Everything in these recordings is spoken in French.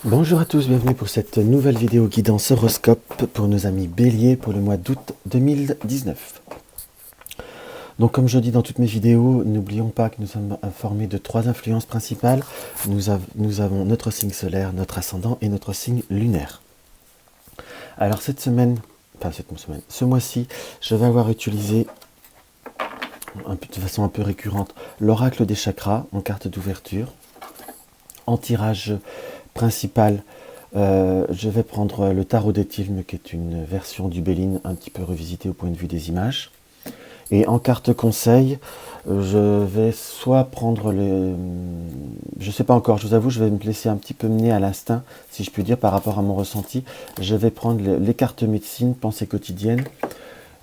Bonjour à tous, bienvenue pour cette nouvelle vidéo guidance horoscope pour nos amis Bélier pour le mois d'août 2019. Donc comme je dis dans toutes mes vidéos, n'oublions pas que nous sommes informés de 3 influences principales. Nous avons notre signe solaire, notre ascendant et notre signe lunaire. Alors ce mois-ci, je vais avoir utilisé de façon un peu récurrente l'oracle des chakras en carte d'ouverture. En tirage principal, je vais prendre le tarot des Tilmes, qui est une version du Béline un petit peu revisitée au point de vue des images. Et en carte conseil, je vais soit prendre les... Je sais pas encore, je vous avoue, je vais me laisser un petit peu mener à l'instinct, si je puis dire, par rapport à mon ressenti. Je vais prendre les cartes médecine, pensée quotidienne,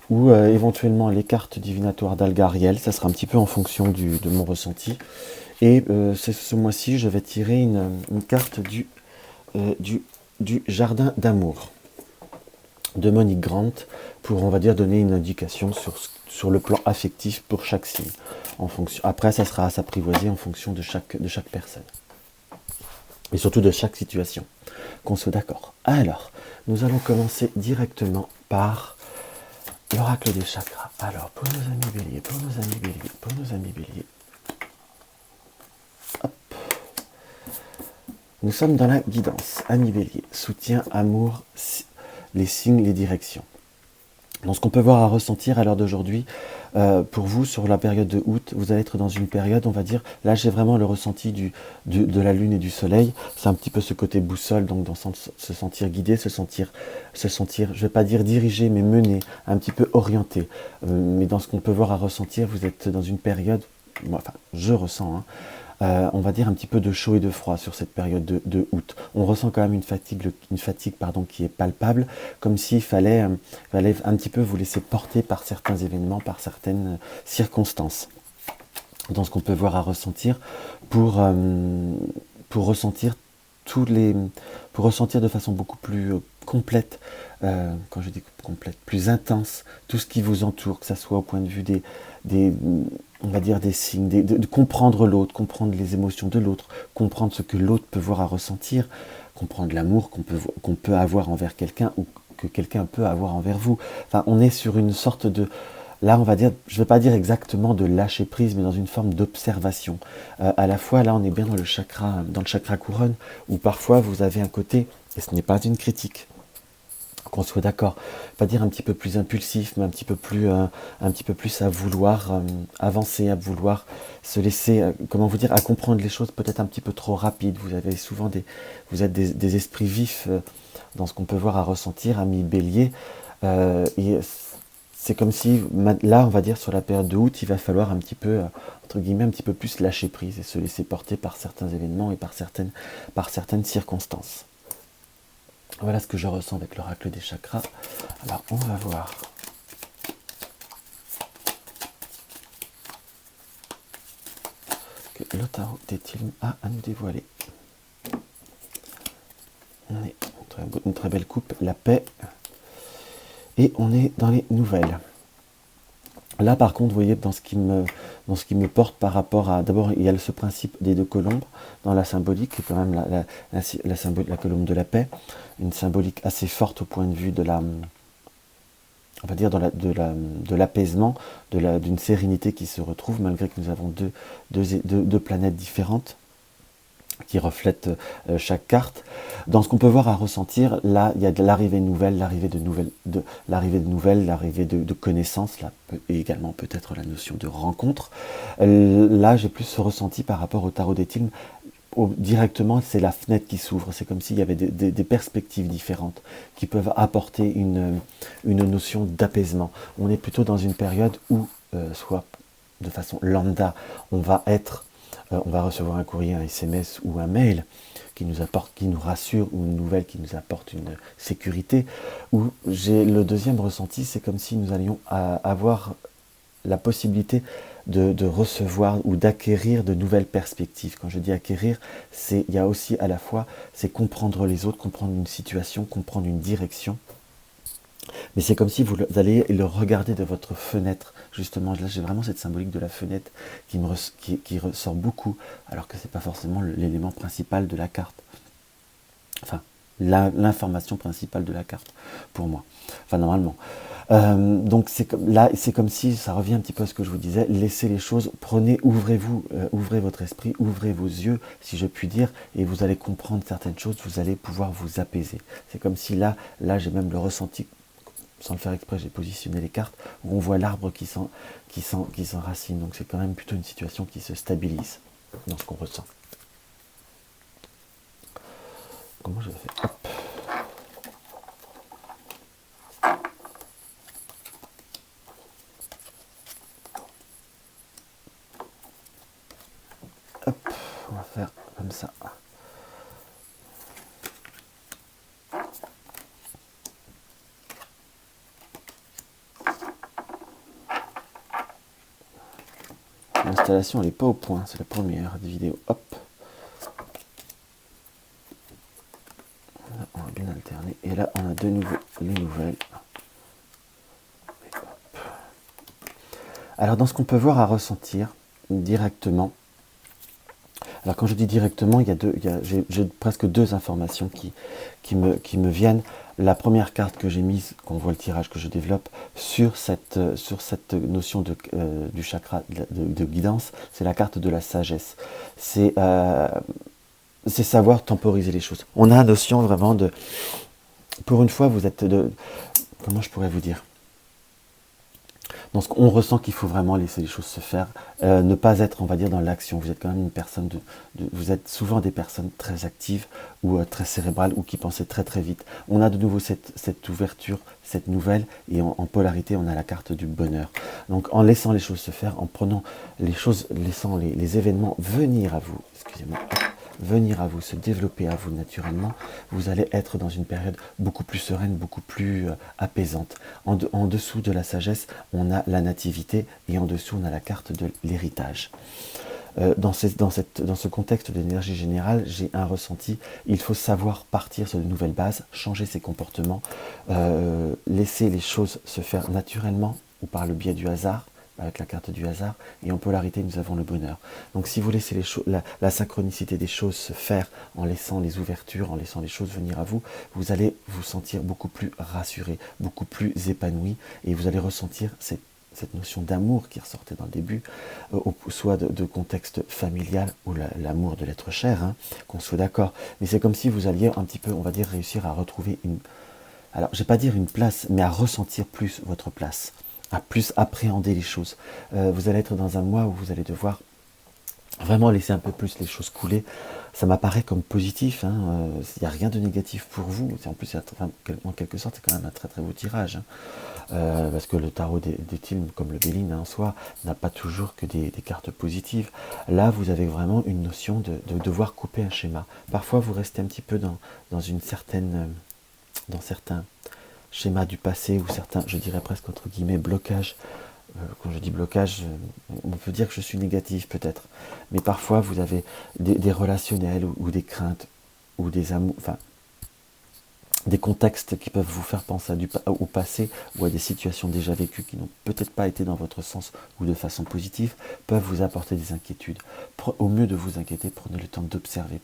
ou éventuellement les cartes divinatoires d'Algariel. Ça sera un petit peu en fonction de mon ressenti. Et ce mois-ci, je vais tirer une carte du jardin d'amour de Monique Grant pour, on va dire, donner une indication sur le plan affectif pour chaque signe. Après, ça sera à s'apprivoiser en fonction de chaque personne. Et surtout de chaque situation. Qu'on soit d'accord. Alors, nous allons commencer directement par l'oracle des chakras. Alors, pour nos amis béliers, pour nos amis béliers. Hop. Nous sommes dans la guidance. Amis béliers, soutien, amour, les signes, les directions. Donc ce qu'on peut voir à ressentir à l'heure d'aujourd'hui, pour vous, sur la période de août, vous allez être dans une période, on va dire, là j'ai vraiment le ressenti de la lune et du soleil, c'est un petit peu ce côté boussole, donc dans se sentir guidé, se sentir, je ne vais pas dire dirigé, mais mené, un petit peu orienté. Mais dans ce qu'on peut voir à ressentir, vous êtes dans une période, enfin je ressens, hein, on va dire un petit peu de chaud et de froid sur cette période de août. On ressent quand même une fatigue qui est palpable, comme s'il fallait un petit peu vous laisser porter par certains événements, par certaines circonstances. Dans ce qu'on peut voir à ressentir, pour ressentir pour ressentir de façon beaucoup plus complète, quand je dis complète, plus intense, tout ce qui vous entoure, que ce soit au point de vue on va dire des signes, de comprendre l'autre, comprendre les émotions de l'autre, comprendre ce que l'autre peut voir à ressentir, comprendre l'amour qu'on peut avoir envers quelqu'un ou que quelqu'un peut avoir envers vous. Enfin, on est sur une sorte de... Là, on va dire, je ne vais pas dire exactement de lâcher prise, mais dans une forme d'observation. À la fois, là, on est bien dans le chakra couronne, où parfois vous avez un côté, et ce n'est pas une critique, qu'on soit d'accord, pas dire un petit peu plus impulsif, mais un petit peu plus à vouloir avancer, à vouloir se laisser, comment vous dire, à comprendre les choses peut-être un petit peu trop rapide. Vous avez souvent vous êtes des esprits vifs dans ce qu'on peut voir à ressentir, amis bélier, et c'est comme si, là, on va dire, sur la période de août, il va falloir un petit peu, entre guillemets, un petit peu plus lâcher prise et se laisser porter par certains événements et par certaines circonstances. Voilà ce que je ressens avec l'oracle des chakras. Alors, on va voir. Que le tarot des Tilmes a à nous dévoiler. On est une très belle coupe, la paix. Et on est dans les nouvelles. Là, par contre, vous voyez, dans ce qui me porte par rapport à... D'abord, il y a ce principe des 2 colombes dans la symbolique, qui est quand même la colombe de la paix, une symbolique assez forte au point de vue de la... On va dire de l'apaisement, d'une sérénité qui se retrouve, malgré que nous avons deux planètes différentes qui reflètent chaque carte. Dans ce qu'on peut voir à ressentir, là, il y a de l'arrivée nouvelle, l'arrivée de connaissances, là, et également peut-être la notion de rencontre. Là, j'ai plus ce ressenti par rapport au tarot des Tilmes. Directement, c'est la fenêtre qui s'ouvre. C'est comme s'il y avait des perspectives différentes qui peuvent apporter une notion d'apaisement. On est plutôt dans une période où, soit de façon lambda, on va recevoir un courrier, un SMS ou un mail qui nous rassure, ou une nouvelle qui nous apporte une sécurité. Ou j'ai le deuxième ressenti, c'est comme si nous allions avoir la possibilité de recevoir ou d'acquérir de nouvelles perspectives. Quand je dis acquérir, il y a aussi à la fois, c'est comprendre les autres, comprendre une situation, comprendre une direction. Mais c'est comme si vous allez le regarder de votre fenêtre. Justement, là j'ai vraiment cette symbolique de la fenêtre qui ressort beaucoup, alors que ce n'est pas forcément l'élément principal de la carte. l'information principale de la carte, pour moi. Enfin, normalement. Donc là, c'est comme si, ça revient un petit peu à ce que je vous disais, laissez les choses, ouvrez-vous, ouvrez votre esprit, ouvrez vos yeux, si je puis dire, et vous allez comprendre certaines choses, vous allez pouvoir vous apaiser. C'est comme si là j'ai même le ressenti, sans le faire exprès, j'ai positionné les cartes, où on voit l'arbre qui s'enracine, donc c'est quand même plutôt une situation qui se stabilise dans ce qu'on ressent. Comment je fais? Hop. Hop, on va faire comme ça. L'installation, elle n'est pas au point, c'est la première vidéo. Hop. Là, on va bien alterner. Et là, on a de nouveau les nouvelles. Alors, dans ce qu'on peut voir à ressentir directement, alors quand je dis directement, j'ai presque deux informations qui me viennent. La première carte que j'ai mise, qu'on voit le tirage que je développe, sur cette notion du chakra de guidance, c'est la carte de la sagesse. C'est savoir temporiser les choses. On a la notion vraiment de... Pour une fois, vous êtes de... Comment je pourrais vous dire? Donc on ressent qu'il faut vraiment laisser les choses se faire, ne pas être, on va dire, dans l'action. Vous êtes quand même une personne vous êtes souvent des personnes très actives ou très cérébrales ou qui pensent très très vite. On a de nouveau cette ouverture, cette nouvelle, et en polarité, on a la carte du bonheur. Donc en laissant les choses se faire, en prenant les choses, laissant les événements venir à vous, excusez-moi, venir à vous, se développer à vous naturellement, vous allez être dans une période beaucoup plus sereine, beaucoup plus apaisante. En dessous de la sagesse, on a la nativité, et en dessous, on a la carte de l'héritage. Dans ce contexte de l'énergie générale, j'ai un ressenti, il faut savoir partir sur de nouvelles bases, changer ses comportements, laisser les choses se faire naturellement ou par le biais du hasard, avec la carte du hasard, et en polarité, nous avons le bonheur. Donc si vous laissez la synchronicité des choses se faire en laissant les ouvertures, en laissant les choses venir à vous, vous allez vous sentir beaucoup plus rassuré, beaucoup plus épanoui, et vous allez ressentir cette notion d'amour qui ressortait dans le début, soit de contexte familial ou l'amour de l'être cher, hein, qu'on soit d'accord. Mais c'est comme si vous alliez un petit peu, on va dire, réussir à retrouver alors je ne vais pas dire une place, mais à ressentir plus votre place, à plus appréhender les choses. Vous allez être dans un mois où vous allez devoir vraiment laisser un peu plus les choses couler. Ça m'apparaît comme positif, hein. Il n'y a rien de négatif pour vous. En plus, en quelque sorte, c'est quand même un très très beau tirage, hein. Parce que le tarot des films, comme le Béline, hein, en soi, n'a pas toujours que des cartes positives. Là, vous avez vraiment une notion de devoir couper un schéma. Parfois, vous restez un petit peu dans certains schémas du passé, ou certains, je dirais presque entre guillemets, blocages. Quand je dis blocage, on peut dire que je suis négatif peut-être, mais parfois vous avez des relationnels ou des craintes ou des amours, enfin des contextes qui peuvent vous faire penser au passé ou à des situations déjà vécues qui n'ont peut-être pas été dans votre sens ou de façon positive, peuvent vous apporter des inquiétudes. Au mieux de vous inquiéter, prenez le temps d'observer,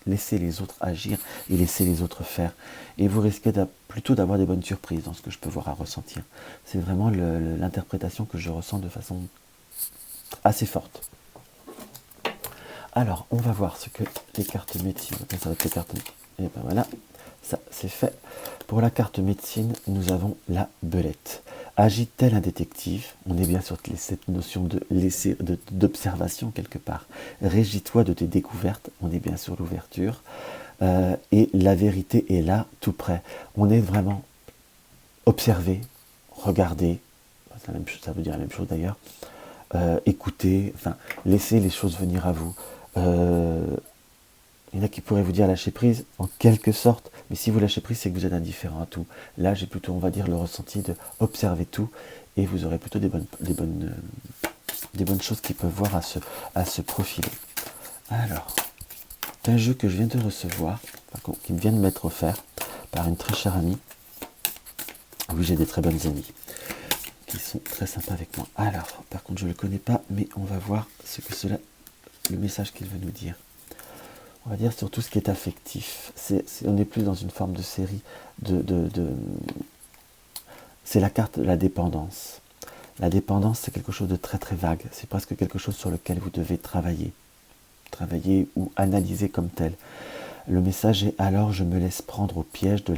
laissez les autres agir et laissez les autres faire. Et vous risquez plutôt d'avoir des bonnes surprises dans ce que je peux voir à ressentir. C'est vraiment l'interprétation que je ressens de façon assez forte. Alors, on va voir ce que les cartes médecine, ça va être les cartes, et ben voilà. Ça, c'est fait. Pour la carte médecine, nous avons la belette. Agit tel un détective, on est bien sur cette notion d'observation quelque part. Régis-toi de tes découvertes, on est bien sur l'ouverture. Et la vérité est là, tout près. On est vraiment observer, regarder, ça veut dire la même chose d'ailleurs, écouter, enfin, laisser les choses venir à vous. Il y en a qui pourraient vous dire lâcher prise, en quelque sorte, mais si vous lâchez prise, c'est que vous êtes indifférent à tout. Là, j'ai plutôt, on va dire, le ressenti de observer tout, et vous aurez plutôt des bonnes choses qui peuvent voir à se profiler. Alors, c'est un jeu que je viens de recevoir, qui me vient de m'être offert par une très chère amie. Oui, j'ai des très bonnes amies qui sont très sympas avec moi. Alors, par contre, je ne le connais pas, mais on va voir le message qu'il veut nous dire. on va dire sur tout ce qui est affectif. On n'est plus dans une forme de série de c'est la carte de la dépendance. La dépendance, c'est quelque chose de très très vague. C'est presque quelque chose sur lequel vous devez travailler ou analyser comme tel. Le message est alors je me laisse prendre au piège de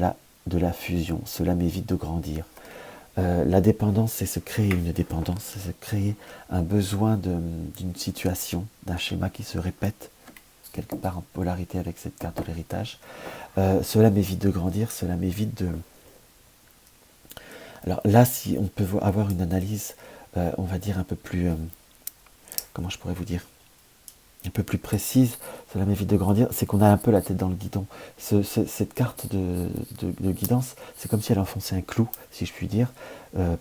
la fusion. Cela m'évite de grandir. La dépendance, c'est se créer une dépendance, c'est se créer un besoin d'une situation, d'un schéma qui se répète, quelque part en polarité avec cette carte de l'héritage. Cela m'évite de grandir, cela m'évite de... Alors là, si on peut avoir une analyse, on va dire un peu plus... comment je pourrais vous dire, un peu plus précise, cela m'évite de grandir, c'est qu'on a un peu la tête dans le guidon. Cette carte de guidance, c'est comme si elle enfonçait un clou, si je puis dire,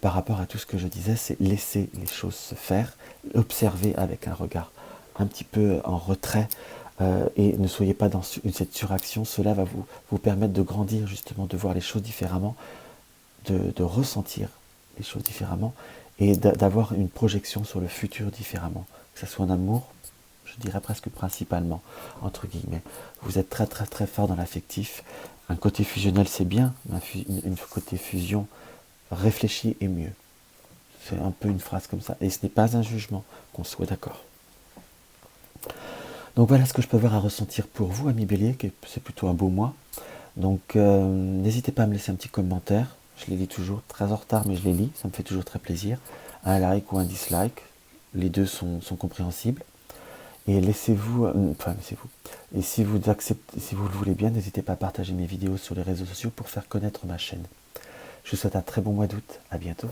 par rapport à tout ce que je disais, c'est laisser les choses se faire, observer avec un regard un petit peu en retrait, et ne soyez pas dans cette suraction, cela va vous permettre de grandir, justement, de voir les choses différemment, de ressentir les choses différemment, et d'avoir une projection sur le futur différemment, que ce soit en amour, je dirais presque principalement, entre guillemets. Vous êtes très très très fort dans l'affectif. Un côté fusionnel, c'est bien, mais un côté fusion réfléchi est mieux. C'est un peu une phrase comme ça. Et ce n'est pas un jugement, qu'on soit d'accord. Donc voilà ce que je peux avoir à ressentir pour vous, amis Bélier, que c'est plutôt un beau mois. Donc n'hésitez pas à me laisser un petit commentaire. Je les lis toujours, très en retard, mais je les lis, ça me fait toujours très plaisir. Un like ou un dislike, les deux sont compréhensibles. Et laissez-vous. Et si vous acceptez, si vous le voulez bien, n'hésitez pas à partager mes vidéos sur les réseaux sociaux pour faire connaître ma chaîne. Je vous souhaite un très bon mois d'août. À bientôt.